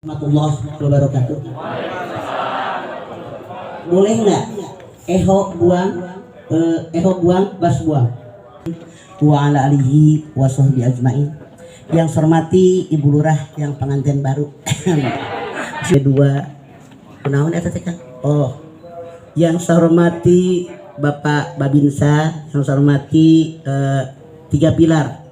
Warahmatullahi wabarakatuh. Boleh nggak eho buang bas buang. Wa ala alihi wa sahbihi ajmain. Yang saya hormati Ibu Lurah yang pengantin baru. Kedua, kenaon eta teh Kang? Oh. Yang saya hormati Bapak Babinsa, yang saya hormati tiga pilar.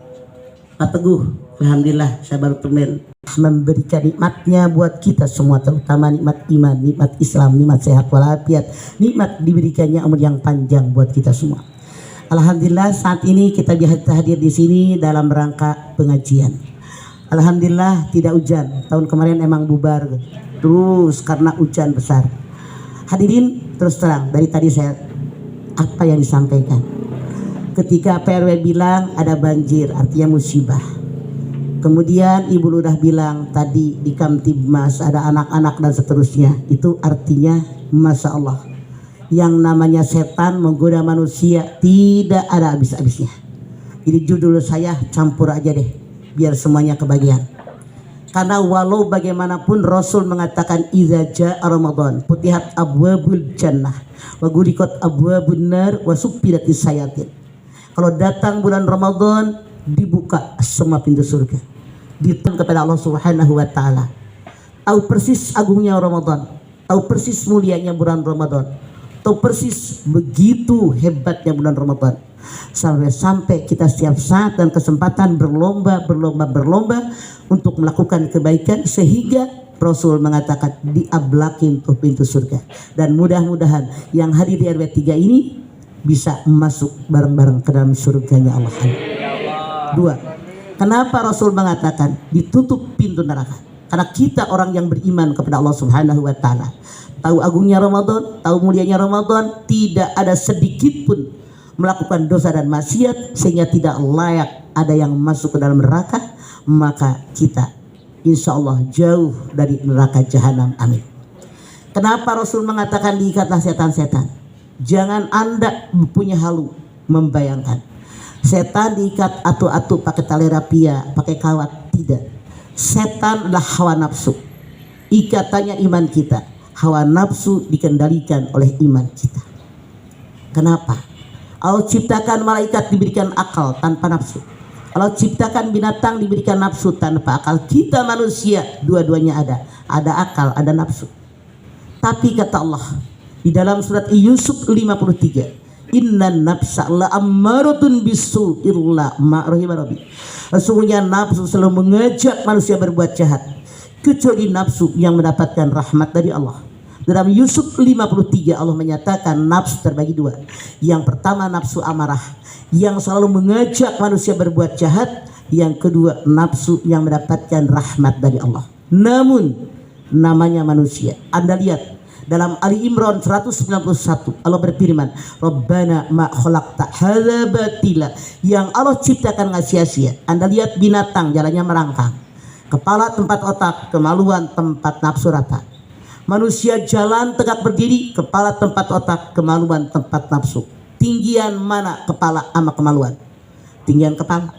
Pak Teguh, alhamdulillah saya baru tumben memberikan nikmatnya buat kita semua, terutama nikmat iman, nikmat Islam, nikmat sehat walafiat, nikmat diberikannya umur yang panjang buat kita semua. Alhamdulillah saat ini kita hadir di sini dalam rangka pengajian. Alhamdulillah tidak hujan. Tahun kemarin emang bubar terus karena hujan besar. Hadirin, terus terang dari tadi saya apa yang disampaikan. Ketika PRW bilang ada banjir artinya musibah. Kemudian Ibu Lurah bilang tadi di Kamtibmas ada anak-anak dan seterusnya. Itu artinya Masya Allah, yang namanya setan menggoda manusia tidak ada habis-habisnya. Jadi judul saya campur aja deh biar semuanya kebagian. Karena walau bagaimanapun Rasul mengatakan idza jaa Ramadan futihat abwabul jannah wa ghuriqat abwabun nar wa suppidatis sayatin. Kalau datang bulan Ramadan dibuka semua pintu surga, dituntun kepada Allah Subhanahu wa taala. Tahu persis agungnya Ramadan, tahu persis mulianya bulan Ramadan, tahu persis begitu hebatnya bulan Ramadan. Sampai kita setiap saat dan kesempatan berlomba untuk melakukan kebaikan, sehingga Rasul mengatakan diablakin tuh pintu surga. Dan mudah-mudahan yang hadir di RW 3 ini bisa masuk bareng-bareng ke dalam surganya Allah. Dua, kenapa Rasul mengatakan ditutup pintu neraka? Karena kita orang yang beriman kepada Allah Subhanahu wa taala, tahu agungnya Ramadan, tahu mulianya Ramadan, tidak ada sedikit pun melakukan dosa dan maksiat sehingga tidak layak ada yang masuk ke dalam neraka, maka kita insya Allah jauh dari neraka jahanam. Amin. Kenapa Rasul mengatakan diikatlah setan-setan? Jangan Anda punya halu membayangkan setan diikat atu-atu pakai tali rapia, pakai kawat. Tidak. Setan adalah hawa nafsu. Ikatannya iman kita. Hawa nafsu dikendalikan oleh iman kita. Kenapa? Allah ciptakan malaikat diberikan akal tanpa nafsu. Allah ciptakan binatang diberikan nafsu tanpa akal. Kita manusia dua-duanya ada. Ada akal, ada nafsu. Tapi kata Allah di dalam surat Yusuf 53, innan nafsa la ammaratun bisu illa ma rahima rabbi. Sesungguhnya nafsu selalu mengajak manusia berbuat jahat kecuali nafsu yang mendapatkan rahmat dari Allah. Dalam Yusuf 53 Allah menyatakan nafsu terbagi dua. Yang pertama nafsu amarah yang selalu mengajak manusia berbuat jahat. Yang kedua nafsu yang mendapatkan rahmat dari Allah. Namun namanya manusia. Anda lihat dalam Ali Imran 191 Allah berfirman, Rabbana ma khalaqta hadza batila. Yang Allah ciptakan nggak sia-sia. Anda lihat binatang jalannya merangkang, kepala tempat otak, kemaluan tempat nafsu rata. Manusia jalan tegak berdiri, kepala tempat otak, kemaluan tempat nafsu. Tinggian mana kepala sama kemaluan? Tinggian kepala.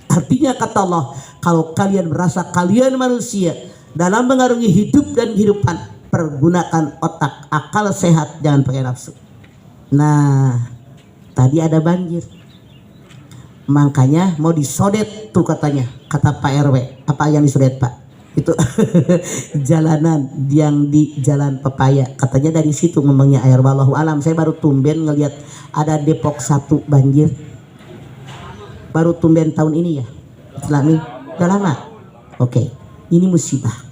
Artinya kata Allah, kalau kalian merasa kalian manusia dalam mengarungi hidup dan kehidupan, pergunakan otak, akal sehat, jangan pakai nafsu. Nah, tadi ada banjir, makanya mau disodet tuh katanya, kata Pak RW. Apa yang disodet Pak? Itu jalanan yang di Jalan Pepaya, katanya dari situ ngomongnya air. Wallahu alam. Saya baru tumben ngelihat ada Depok 1 banjir, baru tumben tahun ini ya. Setelah ini udah lama. Oke, ini musibah.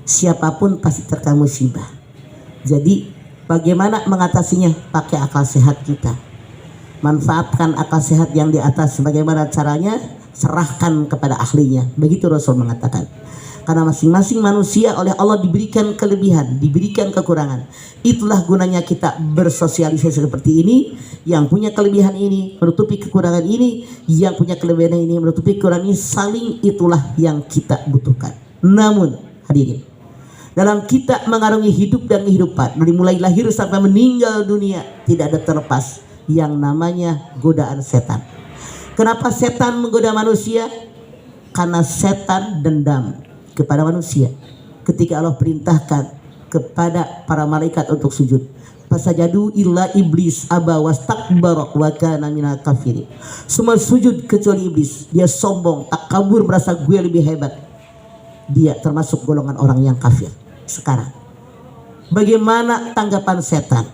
Siapapun pasti terkena musibah. Jadi bagaimana mengatasinya? Pakai akal sehat kita. Manfaatkan akal sehat yang di atas. Bagaimana caranya? Serahkan kepada ahlinya. Begitu Rasul mengatakan. Karena masing-masing manusia oleh Allah diberikan kelebihan, diberikan kekurangan. Itulah gunanya kita bersosialisasi seperti ini. Yang punya kelebihan ini menutupi kekurangan ini, yang punya kelebihan ini menutupi kekurangan ini. Saling, itulah yang kita butuhkan. Namun hadirin, dalam kita mengarungi hidup dan kehidupan, dari mulai lahir sampai meninggal dunia, tidak ada terlepas yang namanya godaan setan. Kenapa setan menggoda manusia? Karena setan dendam kepada manusia. ketika Allah perintahkan kepada para malaikat untuk sujud. Fasajadu illa iblis aba wastakbara wa kana minal kafirin. Semua sujud kecuali iblis. Dia sombong, takabur, merasa gue lebih hebat. Dia termasuk golongan orang yang kafir. Sekarang, bagaimana tanggapan setan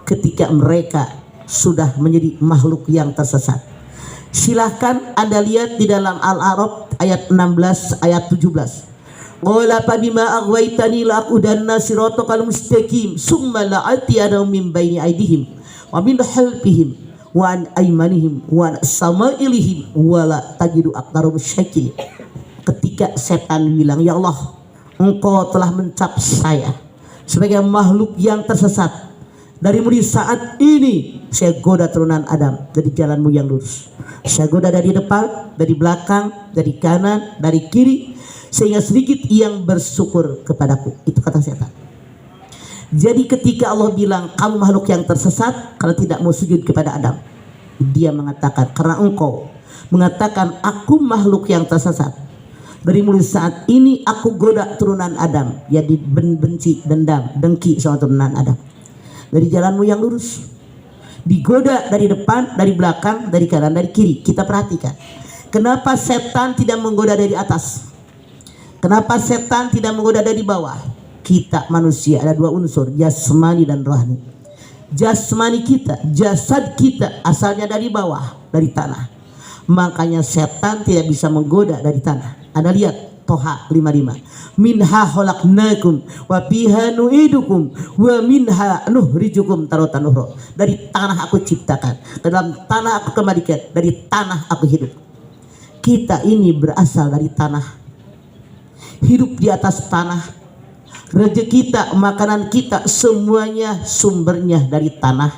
ketika mereka sudah menjadi makhluk yang tersesat? Silahkan Anda lihat di dalam Al-A'raf ayat 16 ayat 17. Qala fa bima aghwaytani la aqudanna siratal mustaqim summa la'atiyahum min baini aydihim wa min khalfihim wa an aymanihim wa an samailihim wa la tajidu aktsarahum syakirin. Ketika setan bilang, ya Allah, Engkau telah mencap saya sebagai makhluk yang tersesat. Dari mulai saat ini saya goda turunan Adam dari jalanmu yang lurus. Saya goda dari depan, dari belakang, dari kanan, dari kiri, sehingga sedikit yang bersyukur kepadaku. Itu kata setan. Jadi ketika Allah bilang kamu makhluk yang tersesat karena tidak mau sujud kepada Adam, dia mengatakan karena engkau mengatakan aku makhluk yang tersesat, dari mulai saat ini aku goda turunan Adam. Jadi benci, dendam, dengki sama turunan Adam dari jalanmu yang lurus. Digoda dari depan, dari belakang, dari kanan, dari kiri. Kita perhatikan, kenapa setan tidak menggoda dari atas? Kenapa setan tidak menggoda dari bawah? Kita manusia ada dua unsur, jasmani dan rohani. Jasmani kita, jasad kita asalnya dari bawah, dari tanah. Makanya setan tidak bisa menggoda dari tanah. Anda lihat Toha 55. Minha khalaqnakum wa fiha nu'idukum wa minha nukhrijukum taratan ukhra. Dari tanah aku ciptakan, ke dalam tanah aku kembalikan, dari tanah aku hidup. Kita ini berasal dari tanah, hidup di atas tanah. Rezeki kita, makanan kita, semuanya sumbernya dari tanah.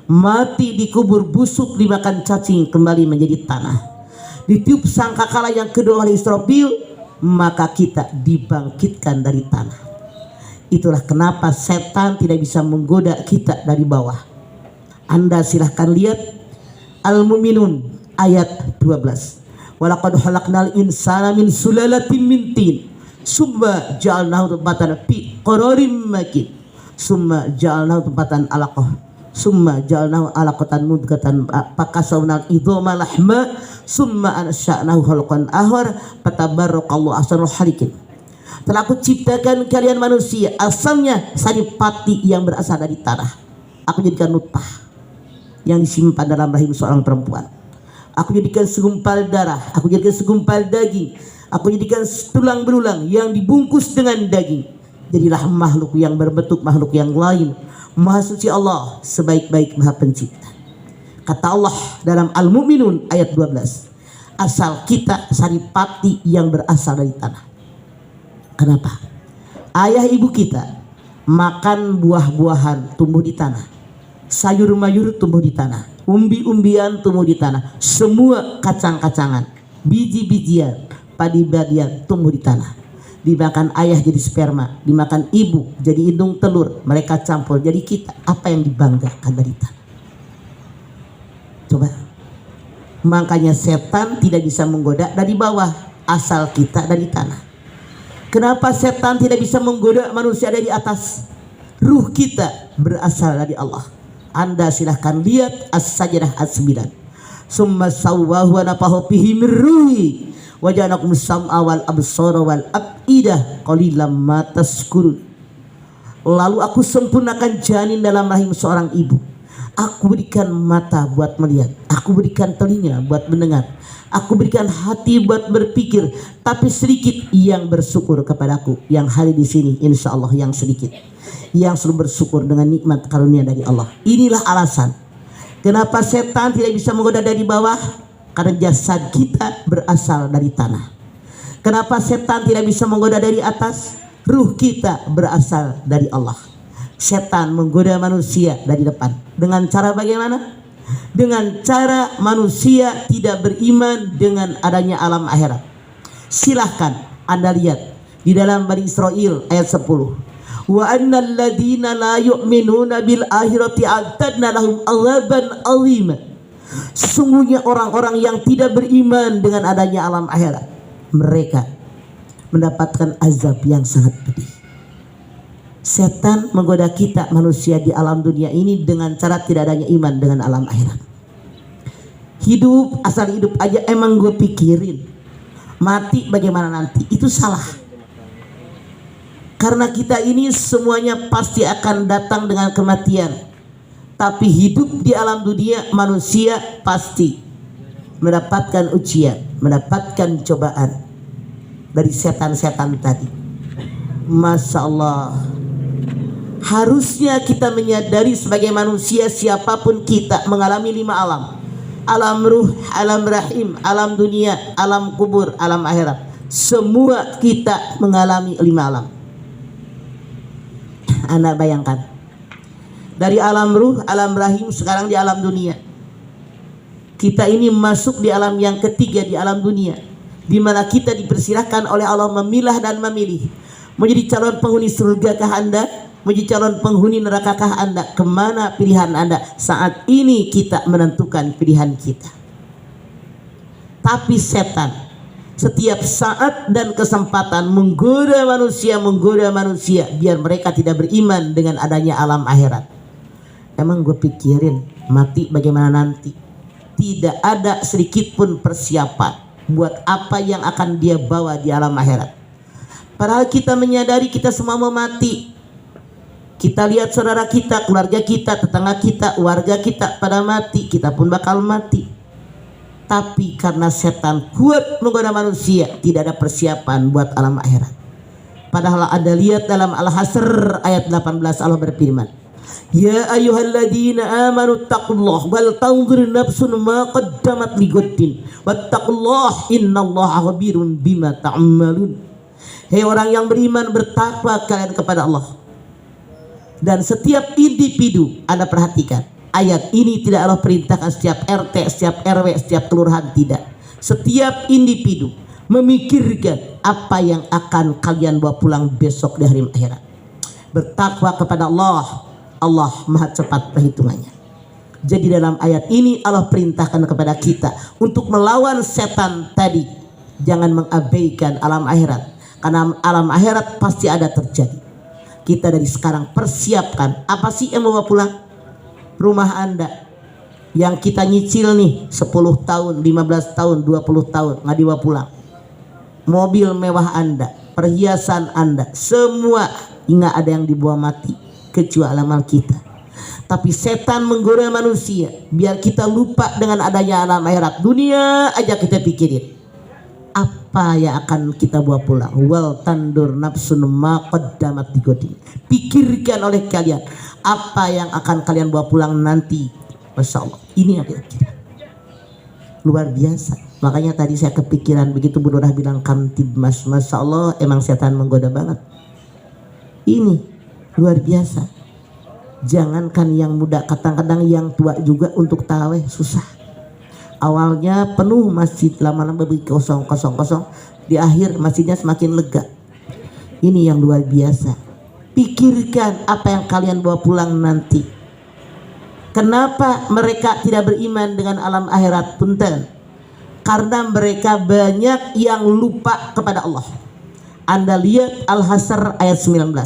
Mati dikubur busuk, dimakan cacing, kembali menjadi tanah. Ditiup sangkakala yang kedua oleh Israfil, maka kita dibangkitkan dari tanah. Itulah kenapa setan tidak bisa menggoda kita dari bawah. Anda silahkan lihat Al-Mu'minun ayat 12. Walaqad khalaqnal insana min sulalatin min tin summa ja'alnahu nutfatan fi qararin makin summa ja'alnahu nutfatan alaqah summa ja'alnahu alaqatan mudghatan fakasawnal idhama lahma summa ansha'nahu khalqan akhar fatabarrakallahu ahsanul khaliqin. Telah aku ciptakan kalian manusia asalnya saripati yang berasal dari tanah. Aku jadikan nutfah yang disimpan dalam rahim seorang perempuan. Aku jadikan segumpal darah, aku jadikan segumpal daging, aku jadikan tulang belulang yang dibungkus dengan daging. Jadilah makhluk yang berbentuk makhluk yang lain. Maha suci Allah, sebaik-baik Maha Pencipta. Kata Allah dalam Al-Mu'minun ayat 12, asal kita saripati yang berasal dari tanah. Kenapa? Ayah ibu kita makan buah-buahan tumbuh di tanah, sayur mayur tumbuh di tanah, umbi-umbian tumbuh di tanah, semua kacang-kacangan, biji-bijian, padi-padian tumbuh di tanah. Dimakan ayah jadi sperma, dimakan ibu jadi indung telur, mereka campur jadi kita. Apa yang dibanggakan dari tanah? Coba. Makanya setan tidak bisa menggoda dari bawah, asal kita dari tanah. Kenapa setan tidak bisa menggoda manusia dari atas? Ruh kita berasal dari Allah. Anda silahkan lihat As-Sajdah As-9. Summa sawwahu wa nafahu fihi min ruhi wa ja'alakum sam'a wal absara wal afidah qalilan ma tashkurun. Lalu aku sempurnakan janin dalam rahim seorang ibu. Aku berikan mata buat melihat, aku berikan telinga buat mendengar, aku berikan hati buat berpikir, tapi sedikit yang bersyukur kepadaku. Yang hari di sini insya Allah yang sedikit, yang selalu bersyukur dengan nikmat karunia dari Allah. Inilah alasan kenapa setan tidak bisa menggoda dari bawah, karena jasad kita berasal dari tanah. Kenapa setan tidak bisa menggoda dari atas? Ruh kita berasal dari Allah. Setan menggoda manusia dari depan. Dengan cara bagaimana? Dengan cara manusia tidak beriman dengan adanya alam akhirat. Silahkan Anda lihat di dalam Bani Israil ayat 10. Wa annal ladina la yu'minuna bil akhirati a'tadna lahum adzaban 'azima. Sesungguhnya orang-orang yang tidak beriman dengan adanya alam akhirat, mereka mendapatkan azab yang sangat pedih. Setan menggoda kita manusia di alam dunia ini dengan cara tidak adanya iman dengan alam akhirat. Hidup, asal hidup aja emang gue pikirin mati bagaimana nanti, itu salah. Karena kita ini semuanya pasti akan datang dengan kematian. Tapi hidup di alam dunia manusia pasti mendapatkan ujian, mendapatkan cobaan dari setan-setan tadi. Masya Allah, harusnya kita menyadari sebagai manusia siapapun kita mengalami 5 alam. Alam ruh, alam rahim, alam dunia, alam kubur, alam akhirat. Semua kita mengalami 5 alam. Anda bayangkan, dari alam ruh, alam rahim, sekarang di alam dunia. Kita ini masuk di alam yang ketiga, di alam dunia, di mana kita dipersilahkan oleh Allah memilah dan memilih. Menjadi calon penghuni surgakah Anda? Menjadi calon penghuni nerakakah Anda? Kemana pilihan Anda? Saat ini kita menentukan pilihan kita. Tapi setan setiap saat dan kesempatan menggoda manusia biar mereka tidak beriman dengan adanya alam akhirat. Emang gue pikirin mati bagaimana nanti? Tidak ada sedikit pun persiapan buat apa yang akan dia bawa di alam akhirat. Padahal kita menyadari kita semua mau mati. Kita lihat saudara kita, keluarga kita, tetangga kita, warga kita pada mati, kita pun bakal mati. Tapi karena setan kuat menggoda manusia, tidak ada persiapan buat alam akhirat. Padahal ada lihat dalam Al-Hasr ayat 18 Allah berfirman, Ya ayyuhalladzina amanu taqullah wal tanzur nafsun ma qaddamat ligaddin wattaqullah innallaha khabirun bima ta'malun. Hei orang yang beriman, bertakwa kalian kepada Allah. Dan setiap individu, Anda perhatikan, ayat ini tidak Allah perintahkan setiap RT, setiap RW, setiap kelurahan, tidak. Setiap individu memikirkan apa yang akan kalian bawa pulang besok di hari akhirat. Bertakwa kepada Allah, Allah maha cepat perhitungannya. Jadi dalam ayat ini Allah perintahkan kepada kita untuk melawan setan tadi. Jangan mengabaikan alam akhirat, karena alam akhirat pasti ada terjadi. Kita dari sekarang persiapkan. Apa sih yang mau pulang? Rumah Anda yang kita nyicil nih 10 tahun, 15 tahun, 20 tahun nggak dibawa pulang. Mobil mewah Anda, perhiasan Anda, semua nggak ada yang dibawa mati kecuali amal kita. Tapi setan menggoda manusia biar kita lupa dengan adanya alam akhirat. Dunia aja kita pikirin. Apa yang akan kita bawa pulang? Wal tandur nafsun ma qaddamat ligadin. Pikirkan oleh kalian apa yang akan kalian bawa pulang nanti. Masya Allah, ini yang kira-kira luar biasa. Makanya tadi saya kepikiran begitu Bu Lurah bilang kamtibmas, Masya Allah, emang setan menggoda banget. Ini luar biasa. Jangankan yang muda, kadang-kadang yang tua juga untuk tarawih susah. Awalnya penuh masjid, lama-lama kosong. Di akhir masjidnya semakin lega. Ini yang luar biasa. Pikirkan apa yang kalian bawa pulang nanti. Kenapa mereka tidak beriman dengan alam akhirat? Punten. Karena mereka banyak yang lupa kepada Allah. Anda lihat Al-Hasr ayat 19.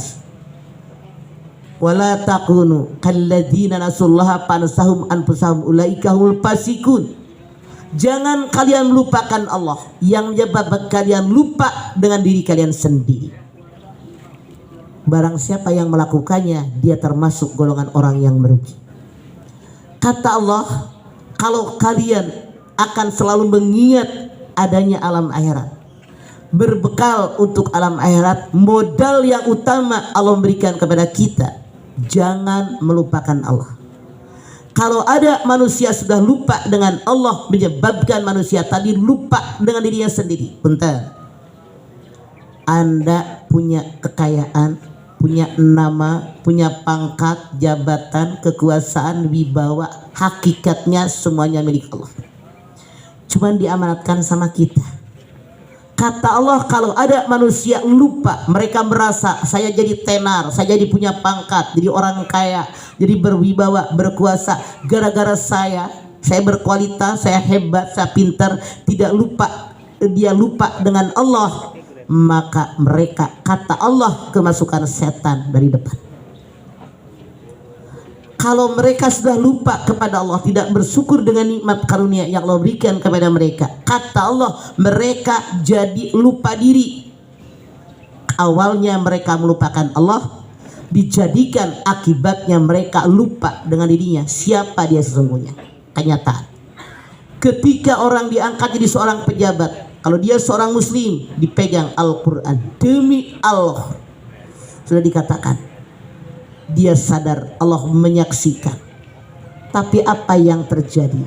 Wala takunu kalladzina nasullaha fanasahum anfusahum ulaika humul fasikun. Jangan kalian melupakan Allah yang menyebabkan kalian lupa dengan diri kalian sendiri. Barang siapa yang melakukannya, dia termasuk golongan orang yang merugi. Kata Allah, kalau kalian akan selalu mengingat adanya alam akhirat, berbekal untuk alam akhirat, modal yang utama Allah berikan kepada kita, jangan melupakan Allah. Kalau ada manusia sudah lupa dengan Allah, menyebabkan manusia tadi lupa dengan dirinya sendiri. Bentar, Anda punya kekayaan, punya nama, punya pangkat, jabatan, kekuasaan, wibawa, hakikatnya semuanya milik Allah. Cuman diamanatkan sama kita. Kata Allah, kalau ada manusia lupa, mereka merasa saya jadi tenar, saya jadi punya pangkat, jadi orang kaya, jadi berwibawa, berkuasa, gara-gara saya berkualitas, saya hebat, saya pintar, tidak lupa, dia lupa dengan Allah, maka mereka, kata Allah, kemasukan setan dari depan. Kalau mereka sudah lupa kepada Allah, tidak bersyukur dengan nikmat karunia yang Allah berikan kepada mereka, kata Allah, mereka jadi lupa diri. Awalnya mereka melupakan Allah, dijadikan akibatnya mereka lupa dengan dirinya, siapa dia sesungguhnya. Kenyataan, ketika orang diangkat jadi seorang pejabat, kalau dia seorang muslim, dipegang Al-Quran, demi Allah, sudah dikatakan dia sadar Allah menyaksikan. Tapi apa yang terjadi?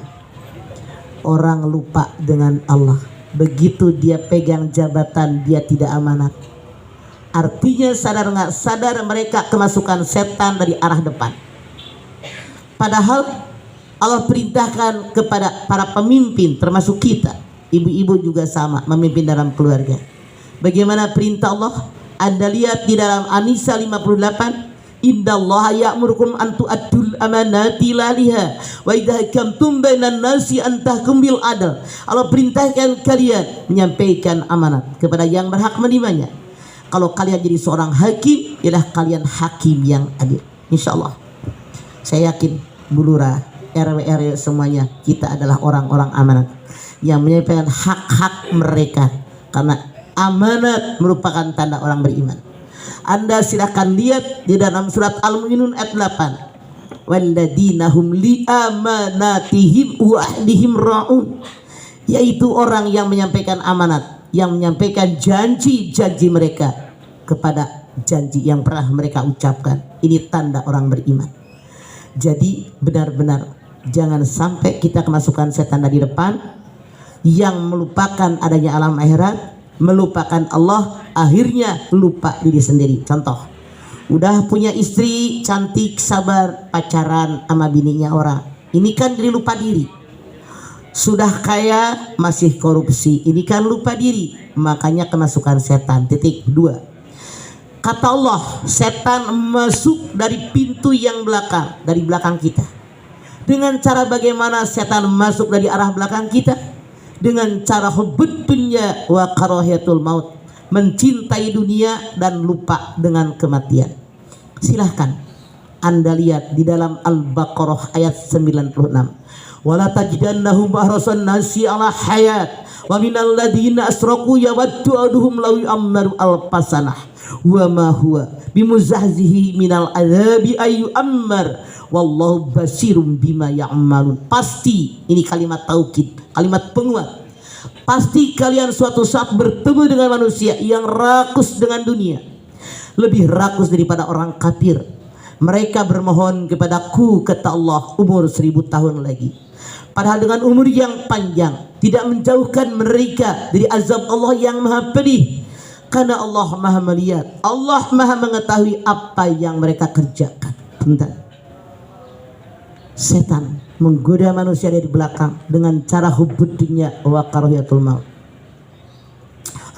Orang lupa dengan Allah. Begitu dia pegang jabatan, dia tidak amanat. Artinya sadar nggak sadar mereka kemasukan setan dari arah depan. Padahal Allah perintahkan kepada para pemimpin, termasuk kita, ibu-ibu juga sama, memimpin dalam keluarga. Bagaimana perintah Allah? Anda lihat di dalam An-Nisa 58, innallaha ya'murukum an tu'addul amanati laliha wa idza hakamtum bainan nasi an tahkum bil adl. Allah perintahkan kalian menyampaikan amanat kepada yang berhak menerimanya. Kalau kalian jadi seorang hakim, ialah kalian hakim yang adil. Insyaallah saya yakin Bu Lurah, RW semuanya, kita adalah orang-orang amanat yang menyampaikan hak-hak mereka, karena amanat merupakan tanda orang beriman. Anda silakan lihat di dalam surat Al-Mu'minun ayat 8. Walladzina hum li amanatihim wa ahdihim ra'un. Yaitu orang yang menyampaikan amanat, yang menyampaikan janji-janji mereka kepada janji yang pernah mereka ucapkan. Ini tanda orang beriman. Jadi benar-benar jangan sampai kita kemasukan setan dari depan yang melupakan adanya alam akhirat, melupakan Allah, akhirnya lupa diri sendiri. Contoh, udah punya istri cantik, sabar, pacaran sama bininya orang, ini kan jadi lupa diri. Sudah kaya masih korupsi, ini kan lupa diri, makanya kemasukan setan. Titik 2. Kata Allah, setan masuk dari pintu yang belakang, dari belakang kita. Dengan cara bagaimana setan masuk dari arah belakang kita? Dengan cara hubbud dunya wa karahiyatul maut, mencintai dunia dan lupa dengan kematian. Silahkan Anda lihat di dalam Al-Baqarah ayat 96. Wala tajidannahum ahrasan nasi ala hayat wa minal ladina asraku yawaddu aduhum law yu'ammaru alfasanah wa ma huwa bimuzahzihi minal adzabi ayu ammar wallahu basirum bima ya'malun. Pasti ini kalimat taukid, kalimat penguat. Pasti kalian suatu saat bertemu dengan manusia yang rakus dengan dunia, lebih rakus daripada orang kafir. Mereka bermohon kepadaku, kata Allah, umur 1000 tahun lagi. Padahal dengan umur yang panjang tidak menjauhkan mereka dari azab Allah yang maha pedih. Karena Allah maha melihat, Allah maha mengetahui apa yang mereka kerjakan. Bentar. Setan menggoda manusia dari belakang dengan cara hubbud dunya wa karahiyatul maut.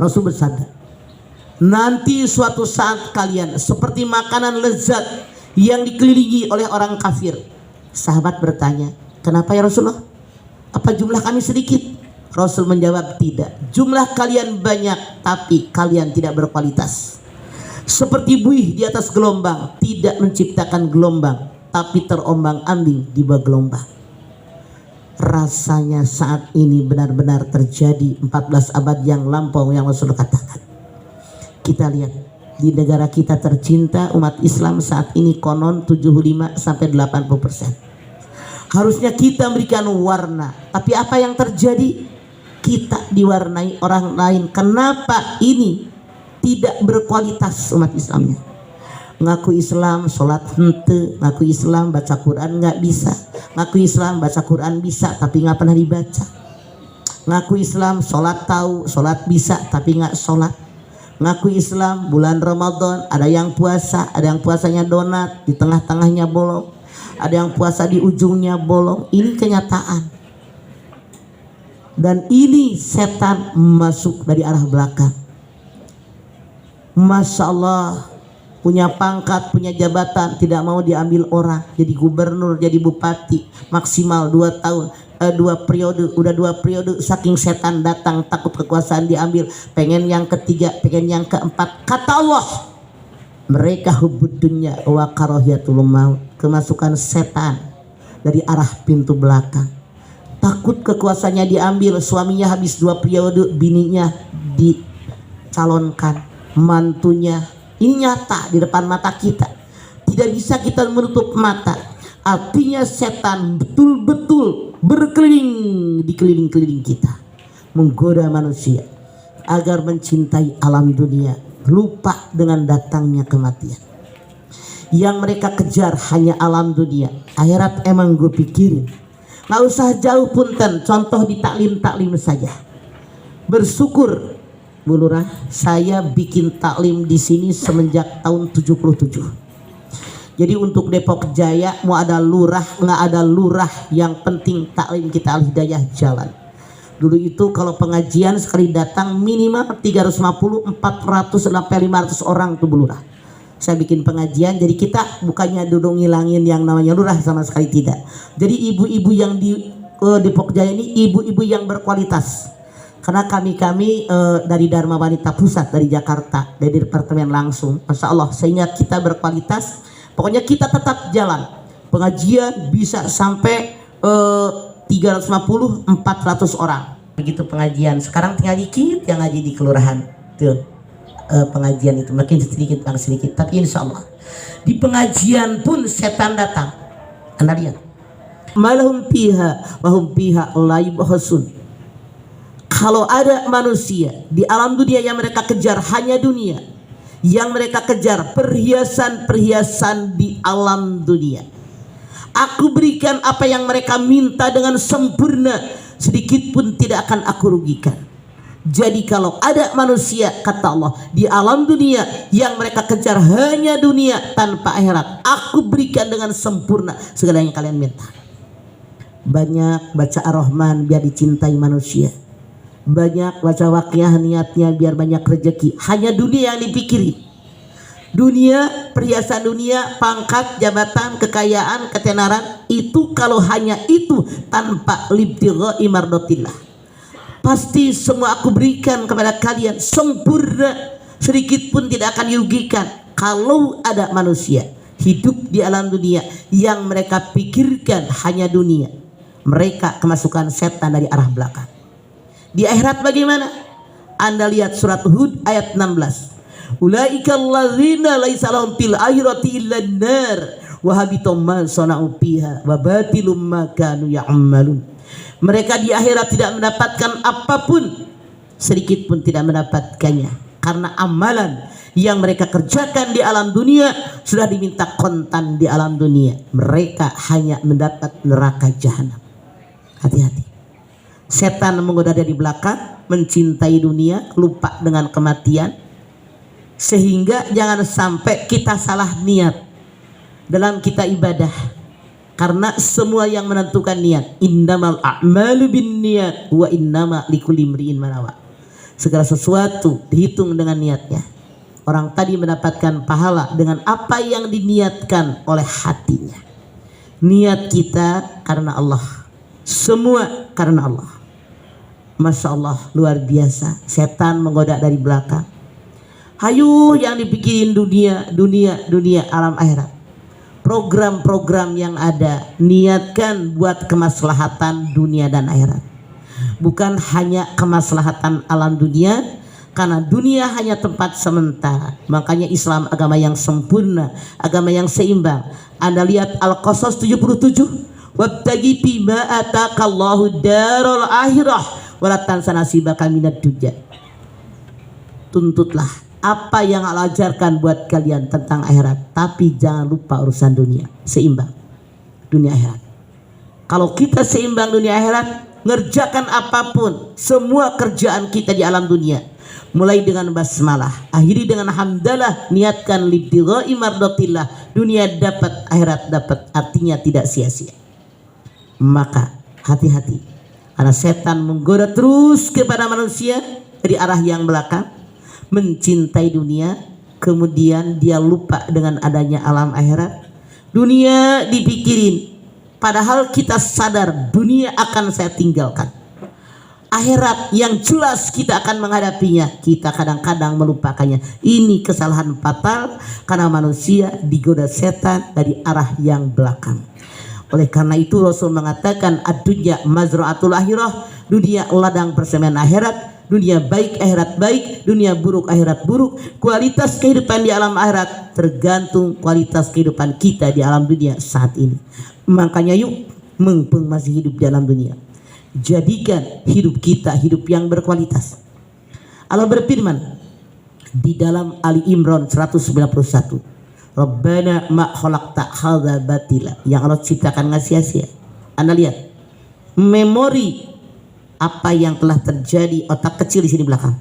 Rasul bersabda, nanti suatu saat kalian seperti makanan lezat yang dikelilingi oleh orang kafir. Sahabat bertanya, kenapa ya Rasulullah? Apa jumlah kami sedikit? Rasul menjawab, tidak, jumlah kalian banyak tapi kalian tidak berkualitas. Seperti buih di atas gelombang, tidak menciptakan gelombang tapi terombang-ambing di bawah gelombang. Rasanya saat ini benar-benar terjadi 14 abad yang lampau yang Rasul katakan. Kita lihat di negara kita tercinta umat Islam saat ini konon 75 sampai 80%. Harusnya kita memberikan warna, tapi apa yang terjadi? Kita diwarnai orang lain. Kenapa ini tidak berkualitas umat Islamnya? Ngaku Islam sholat hente, ngaku Islam baca Quran nggak bisa, ngaku Islam baca Quran bisa tapi nggak pernah dibaca, ngaku Islam sholat tahu, sholat bisa tapi nggak sholat, ngaku Islam bulan Ramadan ada yang puasa, ada yang puasanya donat di tengah-tengahnya bolong, ada yang puasa di ujungnya bolong. Ini kenyataan, dan ini setan masuk dari arah belakang. Masya Allah, punya pangkat, punya jabatan, tidak mau diambil orang, jadi gubernur, jadi bupati, maksimal 2 tahun, udah dua periode saking setan datang takut kekuasaan diambil, pengen yang ketiga, pengen yang keempat. Kata Allah, mereka hubbud dunya wa karahiyatul maut, kemasukan setan dari arah pintu belakang. Takut kekuasaannya diambil, suaminya habis 2 periode, bininya dicalonkan, mantunya. Ini nyata di depan mata kita, tidak bisa kita menutup mata. Artinya setan betul-betul berkeliling di keliling-keliling kita, menggoda manusia agar mencintai alam dunia, lupa dengan datangnya kematian. Yang mereka kejar hanya alam dunia. Akhirat emang gue pikirin, nggak usah jauh punten. Contoh di taklim saja. Bersyukur Bu Lurah, saya bikin taklim di sini semenjak tahun 77. Jadi untuk Depok Jaya mau ada lurah nggak ada lurah, yang penting taklim kita Al-Hidayah jalan. Dulu itu kalau pengajian sekali datang minimal 350, 400 sampai 500 orang tuh Bu Lurah. Saya bikin pengajian, jadi kita bukannya duduk ngilangin yang namanya lurah, sama sekali tidak. Jadi ibu-ibu yang di Depok Jaya ini ibu-ibu yang berkualitas. Karena kami dari Dharma Wanita Pusat dari Jakarta, dari departemen langsung, Masya Allah, sehingga kita berkualitas. Pokoknya kita tetap jalan. Pengajian bisa sampai 350, 400 orang. Begitu pengajian. Sekarang tinggal dikit yang ngaji di kelurahan. Tuh, pengajian itu makin sedikit bang sedikit. Tapi insya Allah di pengajian pun setan datang. Anda lihat. Malahum piha wahum piha la yubhasun. Kalau ada manusia di alam dunia yang mereka kejar hanya dunia, yang mereka kejar perhiasan-perhiasan di alam dunia, aku berikan apa yang mereka minta dengan sempurna, sedikit pun tidak akan aku rugikan. Jadi kalau ada manusia, kata Allah, di alam dunia yang mereka kejar hanya dunia tanpa akhirat, aku berikan dengan sempurna segala yang kalian minta. Banyak baca Ar-Rahman biar dicintai manusia, banyak baca Waqiah niatnya biar banyak rezeki. Hanya dunia yang dipikirin. Dunia, perhiasan dunia, pangkat, jabatan, kekayaan, ketenaran. Itu kalau hanya itu tanpa libtigha'i mardatillah, pasti semua aku berikan kepada kalian sempurna, sedikit pun tidak akan dirugikan. Kalau ada manusia hidup di alam dunia yang mereka pikirkan hanya dunia, mereka kemasukan setan dari arah belakang. Di akhirat bagaimana? Anda lihat surat Hud ayat 16. Ulaika alladzina laisa lahum fil akhirati illa an-nar wa habitum ma sana'u fiha wa batilum ma kanu ya'malun. Mereka di akhirat tidak mendapatkan apapun, sedikit pun tidak mendapatkannya, karena amalan yang mereka kerjakan di alam dunia sudah diminta kontan di alam dunia. Mereka hanya mendapat neraka jahanam. Hati-hati. Setan menggoda dari belakang, mencintai dunia, lupa dengan kematian, sehingga jangan sampai kita salah niat dalam kita ibadah. Karena semua yang menentukan niat, innamal a'malu binniyat wa innama likulli imri'in ma nawa. Segala sesuatu dihitung dengan niatnya. Orang tadi mendapatkan pahala dengan apa yang diniatkan oleh hatinya. Niat kita karena Allah, semua karena Allah. Masya Allah, luar biasa. Setan menggoda dari belakang. Hayu yang dipikirin dunia, dunia, dunia, alam akhirat. Program-program yang ada niatkan buat kemaslahatan dunia dan akhirat, bukan hanya kemaslahatan alam dunia, karena dunia hanya tempat sementara. Makanya Islam agama yang sempurna, agama yang seimbang. Anda lihat Al-Qasas 77, wabtagi bima atakallahu darul akhirah wala tansa nasibaka minad dunya. Tuntutlah apa yang Allah ajarkan buat kalian tentang akhirat, tapi jangan lupa urusan dunia. Seimbang dunia akhirat. Kalau kita seimbang dunia akhirat, ngerjakan apapun, semua kerjaan kita di alam dunia, mulai dengan basmalah, akhiri dengan hamdalah, niatkan libtigha'i mardatillah, dunia dapat, akhirat dapat, artinya tidak sia-sia. Maka hati-hati, karena setan menggoda terus kepada manusia dari arah yang belakang, mencintai dunia, kemudian dia lupa dengan adanya alam akhirat. Dunia dipikirin, padahal kita sadar dunia akan saya tinggalkan. Akhirat yang jelas kita akan menghadapinya, kita kadang-kadang melupakannya. Ini kesalahan fatal karena manusia digoda setan dari arah yang belakang. Oleh karena itu Rasul mengatakan ad-dunya mazra'atul akhirah, dunia ladang persemaian akhirat, dunia baik akhirat baik, dunia buruk akhirat buruk. Kualitas kehidupan di alam akhirat tergantung kualitas kehidupan kita di alam dunia saat ini. Makanya yuk, mumpung masih hidup di alam dunia, jadikan hidup kita hidup yang berkualitas. Allah berfirman di dalam Ali Imran 191, Rabbana ma khalaqta hadza batila, yang Allah ciptakan nggak sia-sia. Anda lihat memori apa yang telah terjadi otak kecil di sini belakang.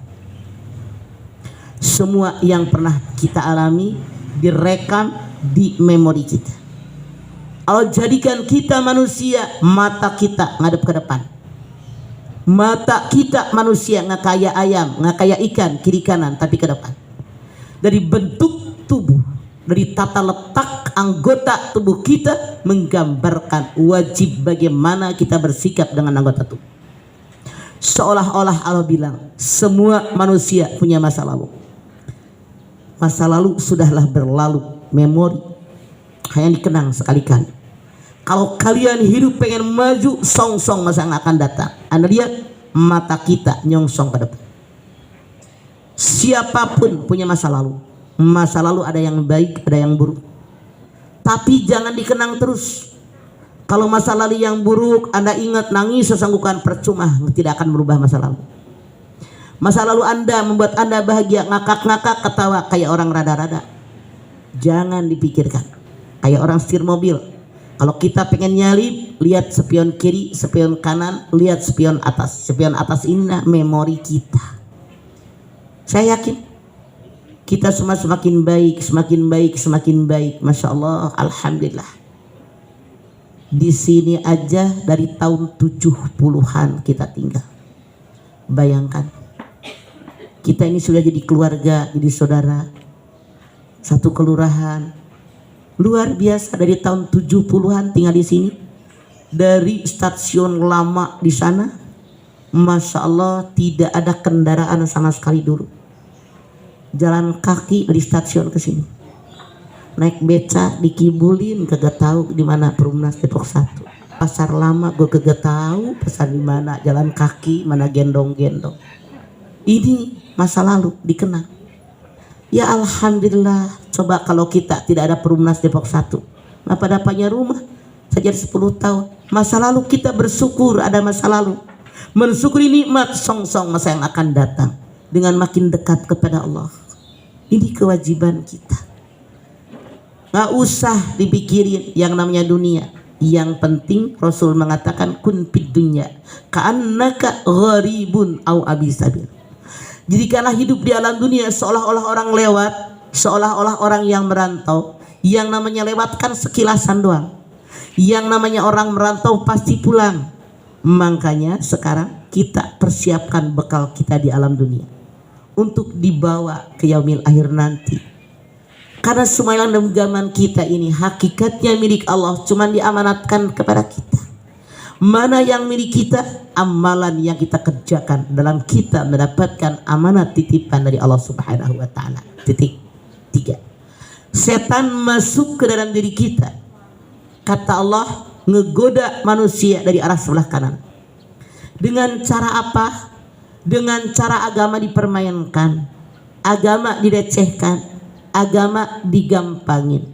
Semua yang pernah kita alami direkam di memori kita. Allah jadikan kita manusia, mata kita ngadep ke depan. Mata kita manusia nggak kayak ayam, nggak kayak ikan kiri kanan, tapi ke depan. Dari bentuk tubuh, dari tata letak anggota tubuh kita menggambarkan wajib bagaimana kita bersikap dengan anggota tubuh. Seolah-olah Allah bilang semua manusia punya masa lalu. Masa lalu sudahlah berlalu, memori hanya dikenang sekali-kali. Kalau kalian hidup pengen maju, song-song masa yang akan datang. Anda lihat mata kita nyongsong ke depan. Siapapun punya masa lalu. Masa lalu ada yang baik, ada yang buruk. Tapi jangan dikenang terus. Kalau masa lalu yang buruk Anda ingat, nangis sesanggupan, percuma, tidak akan merubah masa lalu. Masa lalu Anda membuat Anda bahagia, ngakak-ngakak, ketawa kayak orang rada-rada, jangan dipikirkan. Kayak orang setir mobil, kalau kita pengen nyalip, lihat spion kiri, spion kanan, lihat spion atas. Spion atas ini memori kita. Saya yakin kita semua semakin baik, semakin baik, semakin baik. Masya Allah, alhamdulillah. Di sini aja dari tahun 70-an kita tinggal. Bayangkan, kita ini sudah jadi keluarga, jadi saudara, satu kelurahan. Luar biasa, dari tahun 70-an tinggal di sini. Dari stasiun lama di sana, Masya Allah, tidak ada kendaraan sama sekali dulu. Jalan kaki dari stasiun ke sini. Naik beca dikibulin, kagak tahu di mana Perumnas Depok 1. Pasar lama gue kagak tahu pasar di mana, jalan kaki mana gendong-gendong. Ini masa lalu dikenang. Ya alhamdulillah, coba kalau kita tidak ada Perumnas Depok 1, dapatnya rumah saja 10 tahun. Masa lalu kita bersyukur ada masa lalu. Mensyukuri nikmat song-song masa yang akan datang dengan makin dekat kepada Allah. Ini kewajiban kita. Nggak usah dipikirin yang namanya dunia. Yang penting Rasul mengatakan kun fid dunya ka'annaka gharibun au abisabil. Jadikanlah hidup di alam dunia seolah-olah orang lewat, seolah-olah orang yang merantau. Yang namanya lewat kan sekilasan doang. Yang namanya orang merantau pasti pulang. Makanya sekarang kita persiapkan bekal kita di alam dunia untuk dibawa ke yaumil akhir nanti. Karena semua yang dalam zaman kita ini hakikatnya milik Allah, cuma diamanatkan kepada kita. Mana yang milik kita? Amalan yang kita kerjakan dalam kita mendapatkan amanat titipan dari Allah Subhanahu wa taala. Titik 3. Setan masuk ke dalam diri kita. Kata Allah, ngegoda manusia dari arah sebelah kanan. Dengan cara apa? Dengan cara agama dipermainkan, agama dilecehkan, agama digampangin.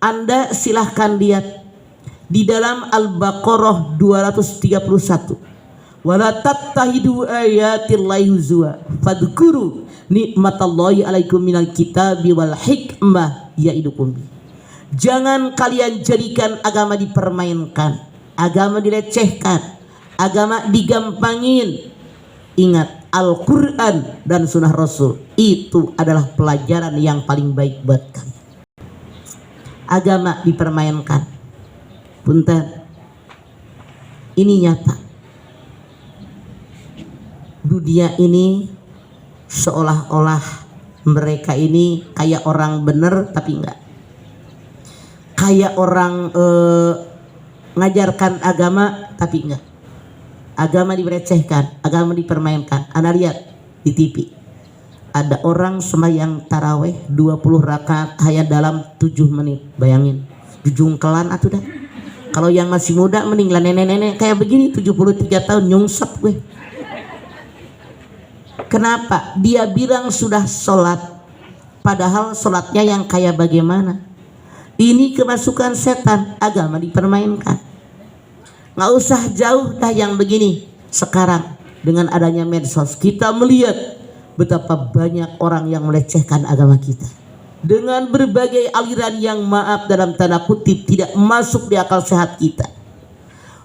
Anda silahkan lihat di dalam Al-Baqarah 231. Wala tattahidu ayatillahi huzwa fadhkuru nikmatallahi alaikum minal kitabi wal hikmah ya'idukum. Jangan kalian jadikan agama dipermainkan, agama dilecehkan, agama digampangin. Ingat, Al-Quran dan Sunnah Rasul itu adalah pelajaran yang paling baik buat kalian. Agama dipermainkan, punten, ini nyata. Dunia ini seolah-olah mereka ini kayak orang bener tapi enggak. Kayak orang ngajarkan agama tapi enggak. Agama direcehkan, agama dipermainkan. Anda lihat di TV. Ada orang sembahyang taraweh 20 rakaat hanya dalam 7 menit. Bayangin, jujungkelan atuh dah. Kalau yang masih muda mending lah nenek-nenek kayak begini 73 tahun nyungsep gue. Kenapa? Dia bilang sudah sholat, padahal sholatnya yang kayak bagaimana? Ini kemasukan setan, agama dipermainkan. Nggak usah jauh dah yang begini. Sekarang dengan adanya medsos kita melihat betapa banyak orang yang melecehkan agama kita dengan berbagai aliran yang maaf dalam tanda kutip tidak masuk di akal sehat kita.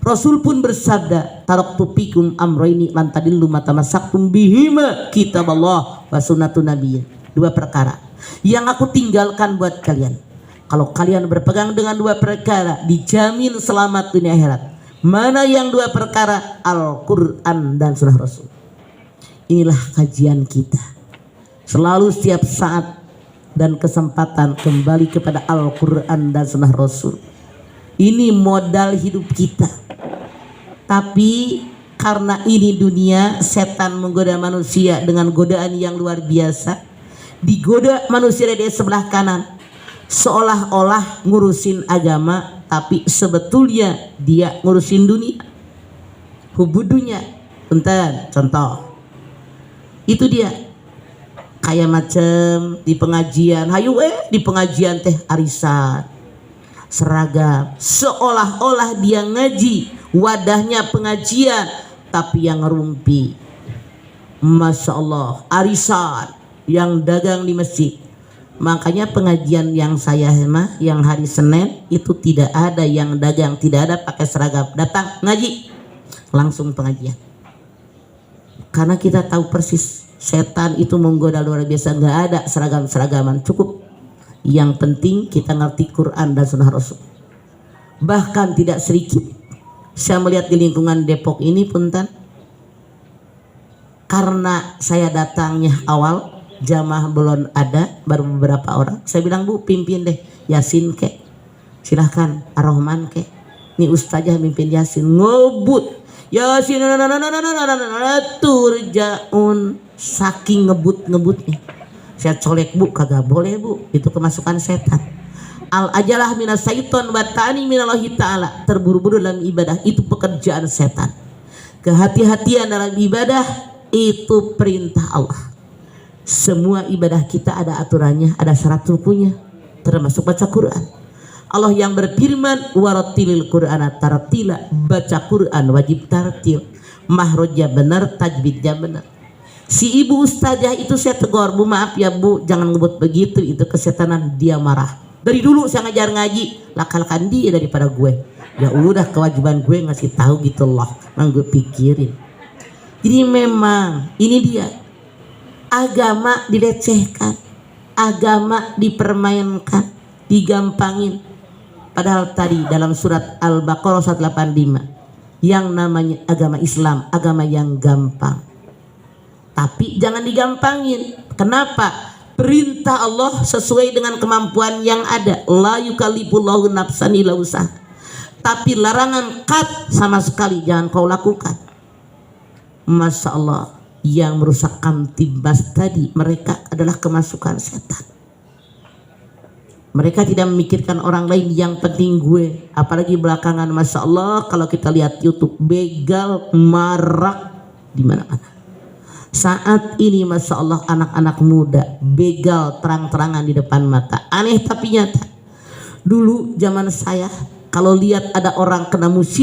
Rasul pun bersabda, taraktu fikum amroini lan tadillu ma tamassaktum bihima kitaballah wa sunnatun nabiyyin. 2 perkara yang aku tinggalkan buat kalian. Kalau kalian berpegang dengan 2 perkara, dijamin selamat dunia akhirat. Mana yang 2 perkara? Al-Quran dan sunnah Rasul. Inilah kajian kita. Selalu setiap saat dan kesempatan kembali kepada Al-Quran dan sunnah Rasul. Ini modal hidup kita. Tapi karena ini dunia, setan menggoda manusia dengan godaan yang luar biasa. Digoda manusia dari sebelah kanan, seolah-olah ngurusin agama, tapi sebetulnya dia ngurusin dunia, hubudunya. Bentar, contoh itu dia kayak macam di pengajian, hayu di pengajian teh arisan seragam, seolah-olah dia ngaji, wadahnya pengajian, tapi yang ngerumpi. Masya Allah, arisan yang dagang di masjid. Makanya pengajian yang saya mah yang hari Senin itu tidak ada yang dagang, tidak ada pakai seragam, datang ngaji langsung pengajian. Karena kita tahu persis setan itu menggoda luar biasa. Nggak ada seragam-seragaman, cukup yang penting kita ngerti Quran dan sunnah Rasul. Bahkan tidak sedikit saya melihat di lingkungan Depok ini punten, karena saya datangnya awal, jamaah belum ada, baru beberapa orang. Saya bilang, Bu, pimpin deh Yasin kek, silahkan Ar-Rahman kek, ini ustazah mimpin Yasin, ngebut Yasin turjaun, saking ngebut-ngebutnya. Saya colek, Bu, kagak boleh, Bu, itu kemasukan setan. Al ajalah minas syaiton batani minallahi ta'ala, terburu-buru dalam ibadah itu pekerjaan setan. Kehati-hatian dalam ibadah itu perintah Allah. Semua ibadah kita ada aturannya, ada syarat rukunya, termasuk baca Quran. Allah yang berfirman, warattilil Qur'ana tartila, baca Quran wajib tartil, mahrojnya benar, tajwidnya benar. Si ibu ustazah itu saya tegur, Bu, maaf ya Bu, jangan ngebut begitu, itu kesetanan. Dia marah. Dari dulu saya ngajar ngaji, lakalkan dia daripada gue. Ya udah, kewajiban gue ngasih tahu gitu loh, yang gue pikirin. Jadi memang ini dia, agama dilecehkan, agama dipermainkan, digampangin. Padahal tadi dalam surat Al-Baqarah 185 yang namanya agama Islam, agama yang gampang. Tapi jangan digampangin. Kenapa? Perintah Allah sesuai dengan kemampuan yang ada. La yukallifullahu nafsan illa wus'aha. Tapi larangan cut sama sekali jangan kau lakukan. Masya Allah, yang merusak kamtibas tadi mereka adalah kemasukan setan. Mereka tidak memikirkan orang lain, yang penting gue. Apalagi belakangan, Masya Allah, kalau kita lihat YouTube, begal marak di mana-mana. Saat ini Masya Allah, anak-anak muda begal terang-terangan di depan mata. Aneh tapi nyata. Dulu zaman saya, kalau lihat ada orang kena musibah